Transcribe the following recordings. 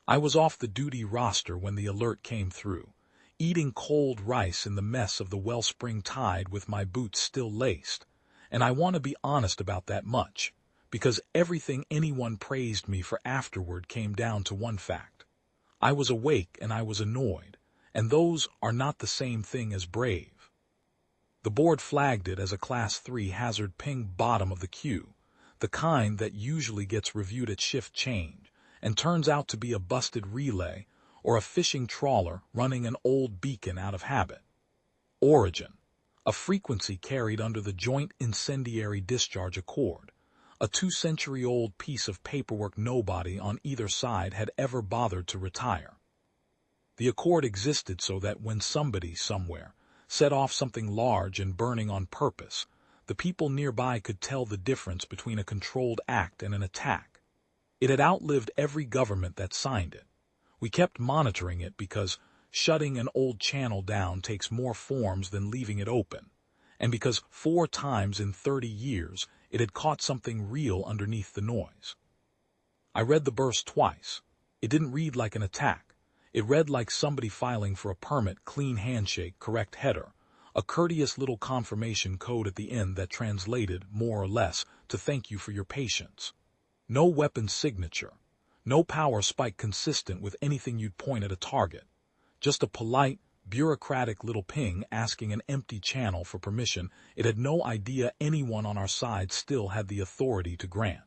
I was off the duty roster when the alert came through, eating cold rice in the mess of the wellspring tide with my boots still laced, and I want to be honest about that much, because everything anyone praised me for afterward came down to one fact. I was awake and I was annoyed, and those are not the same thing as brave. The board flagged it as a Class 3 hazard ping bottom of the queue, the kind that usually gets reviewed at shift change, and turns out to be a busted relay or a fishing trawler running an old beacon out of habit. Origin: a frequency carried under the Joint Incendiary Discharge Accord, a 2-century-old piece of paperwork nobody on either side had ever bothered to retire. The accord existed so that when somebody somewhere set off something large and burning on purpose, the people nearby could tell the difference between a controlled act and an attack. It had outlived every government that signed it. We kept monitoring it because shutting an old channel down takes more forms than leaving it open, and because 4 times in 30 years it had caught something real underneath the noise. I read the burst twice. It didn't read like an attack. It read like somebody filing for a permit, clean handshake, correct header, a courteous little confirmation code at the end that translated, more or less, to thank you for your patience. No weapon signature, no power spike consistent with anything you'd point at a target. Just a polite, bureaucratic little ping asking an empty channel for permission it had no idea anyone on our side still had the authority to grant.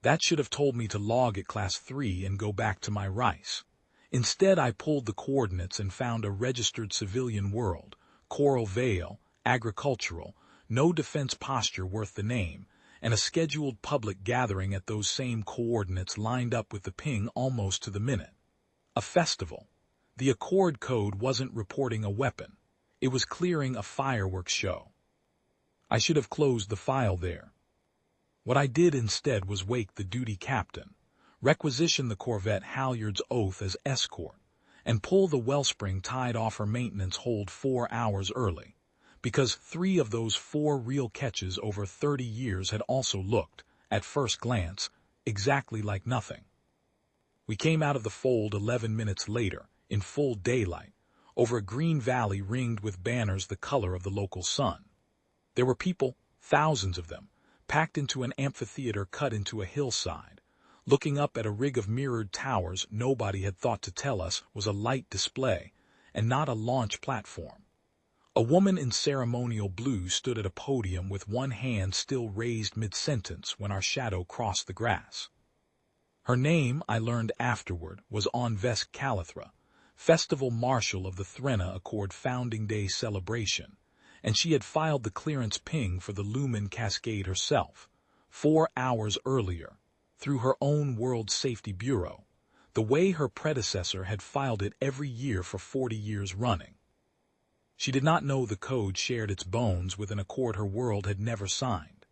That should have told me to log at Class 3 and go back to my rice. Instead, I pulled the coordinates and found a registered civilian world, Coral Vale, agricultural, no defense posture worth the name, and a scheduled public gathering at those same coordinates lined up with the ping almost to the minute. A festival. The Accord code wasn't reporting a weapon. It was clearing a fireworks show. I should have closed the file there. What I did instead was wake the duty captain, requisition the corvette halyard's oath as escort, and pull the wellspring tide off her maintenance hold 4 hours early, because 3 of those 4 real catches over 30 years had also looked, at first glance, exactly like nothing. We came out of the fold 11 minutes later, in full daylight, over a green valley ringed with banners the color of the local sun. There were people, thousands of them, packed into an amphitheater cut into a hillside, looking up at a rig of mirrored towers nobody had thought to tell us was a light display and not a launch platform. A woman in ceremonial blue stood at a podium with one hand still raised mid-sentence when our shadow crossed the grass. Her name, I learned afterward, was Onvesk Calithra, Festival Marshal of the Threnna Accord Founding Day celebration, and she had filed the clearance ping for the Lumen Cascade herself, 4 hours earlier, through her own World Safety Bureau, the way her predecessor had filed it every year for 40 years running. She did not know the code shared its bones with an accord her world had never signed.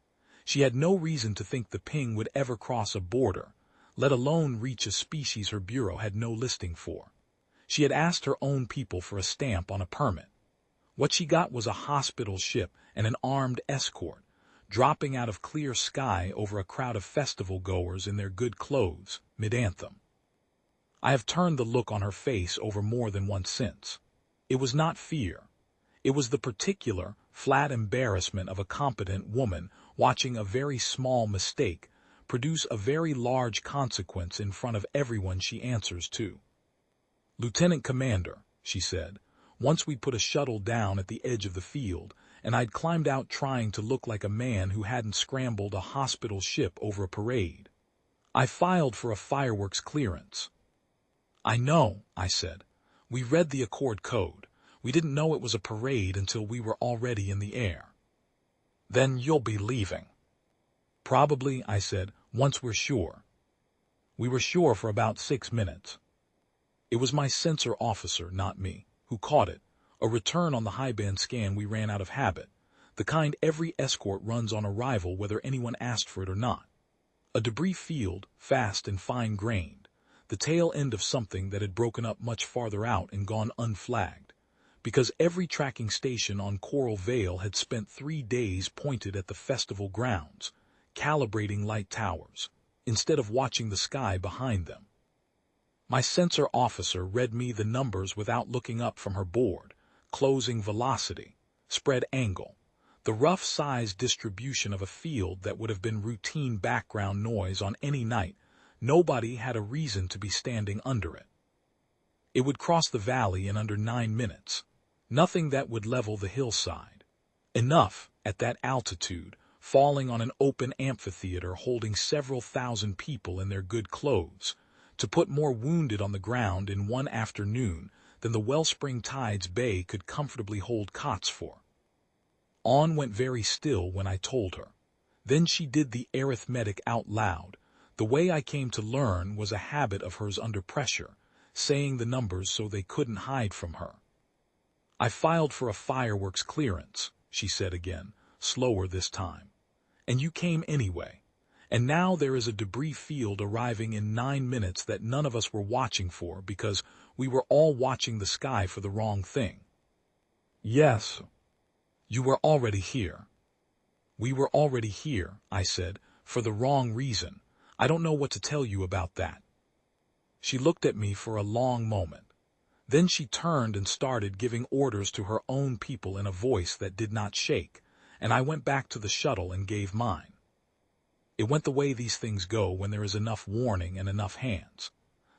She had no reason to think the ping would ever cross a border, let alone reach a species her bureau had no listing for. She had asked her own people for a stamp on a permit. What she got was a hospital ship and an armed escort, dropping out of clear sky over a crowd of festival goers in their good clothes, mid-anthem. I have turned the look on her face over more than once since. It was not fear. It was the particular, flat embarrassment of a competent woman watching a very small mistake produce a very large consequence in front of everyone she answers to. "Lieutenant Commander," she said, once we put a shuttle down at the edge of the field, and I'd climbed out trying to look like a man who hadn't scrambled a hospital ship over a parade. "I filed for a fireworks clearance." "I know," I said. "We read the Accord code. We didn't know it was a parade until we were already in the air." "Then you'll be leaving." "Probably," I said, "once we're sure." We were sure for about 6 minutes. It was my sensor officer, not me, who caught it, a return on the high-band scan we ran out of habit, the kind every escort runs on arrival whether anyone asked for it or not. A debris field, fast and fine-grained, the tail end of something that had broken up much farther out and gone unflagged, because every tracking station on Coral Vale had spent 3 days pointed at the festival grounds, calibrating light towers, instead of watching the sky behind them. My sensor officer read me the numbers without looking up from her board: closing velocity, spread angle, the rough size distribution of a field that would have been routine background noise on any night. Nobody had a reason to be standing under it. It would cross the valley in under 9 minutes. Nothing that would level the hillside. Enough, at that altitude, falling on an open amphitheater holding several thousand people in their good clothes, to put more wounded on the ground in one afternoon than the Wellspring Tides Bay could comfortably hold cots for. On went very still when I told her. Then she did the arithmetic out loud. The way I came to learn was a habit of hers under pressure, saying the numbers so they couldn't hide from her. I filed for a fireworks clearance, she said again, slower this time. And you came anyway. And now there is a debris field arriving in 9 minutes that none of us were watching for because we were all watching the sky for the wrong thing. Yes. You were already here. We were already here, I said, for the wrong reason. I don't know what to tell you about that. She looked at me for a long moment. Then she turned and started giving orders to her own people in a voice that did not shake, and I went back to the shuttle and gave mine. It went the way these things go when there is enough warning and enough hands.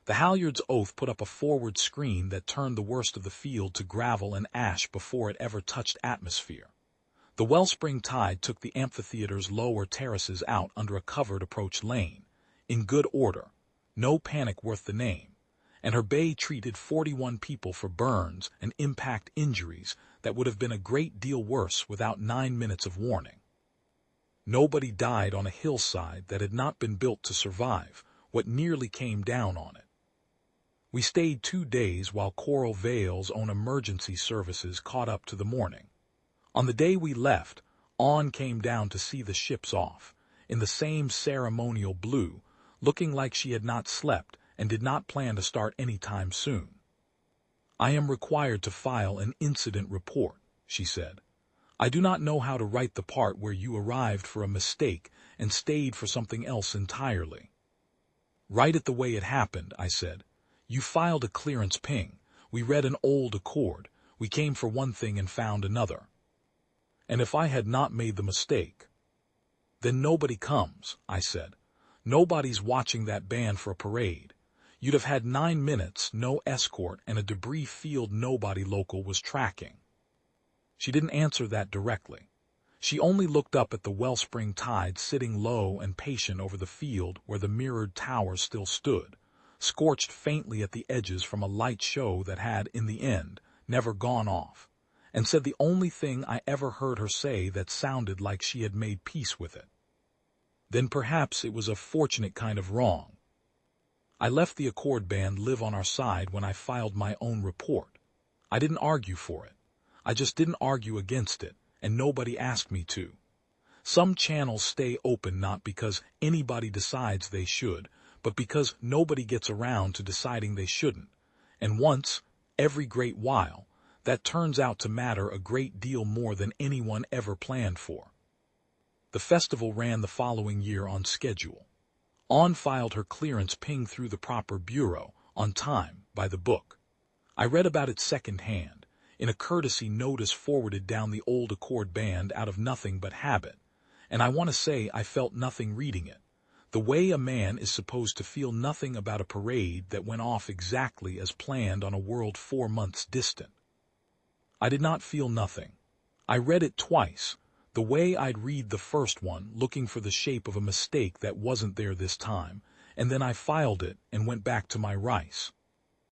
The halyard's oath put up a forward screen that turned the worst of the field to gravel and ash before it ever touched atmosphere. The Wellspring Tide took the amphitheater's lower terraces out under a covered approach lane, in good order, no panic worth the name, and her bay treated 41 people for burns and impact injuries that would have been a great deal worse without 9 minutes of warning. Nobody died on a hillside that had not been built to survive what nearly came down on it. We stayed 2 days while Coral Vale's own emergency services caught up to the morning. On the day we left, Ann came down to see the ships off, in the same ceremonial blue, looking like she had not slept and did not plan to start any time soon. I am required to file an incident report, she said. I do not know how to write the part where you arrived for a mistake and stayed for something else entirely. Write it the way it happened, I said. You filed a clearance ping. We read an old accord. We came for one thing and found another. And if I had not made the mistake, then nobody comes, I said. Nobody's watching that band for a parade. You'd have had 9 minutes, no escort, and a debris field nobody local was tracking. She didn't answer that directly. She only looked up at the Wellspring Tide sitting low and patient over the field where the mirrored tower still stood, scorched faintly at the edges from a light show that had, in the end, never gone off, and said the only thing I ever heard her say that sounded like she had made peace with it. Then perhaps it was a fortunate kind of wrong. I left the accord band live on our side when I filed my own report. I didn't argue for it. I just didn't argue against it, and nobody asked me to. Some channels stay open not because anybody decides they should, but because nobody gets around to deciding they shouldn't. And once, every great while, that turns out to matter a great deal more than anyone ever planned for. The festival ran the following year on schedule. Ann filed her clearance ping through the proper bureau, on time, by the book. I read about it second-hand, in a courtesy notice forwarded down the old accord band out of nothing but habit, and I want to say I felt nothing reading it, the way a man is supposed to feel nothing about a parade that went off exactly as planned on a world 4 months distant. I did not feel nothing. I read it twice, the way I'd read the first one, looking for the shape of a mistake that wasn't there this time, and then I filed it and went back to my rice.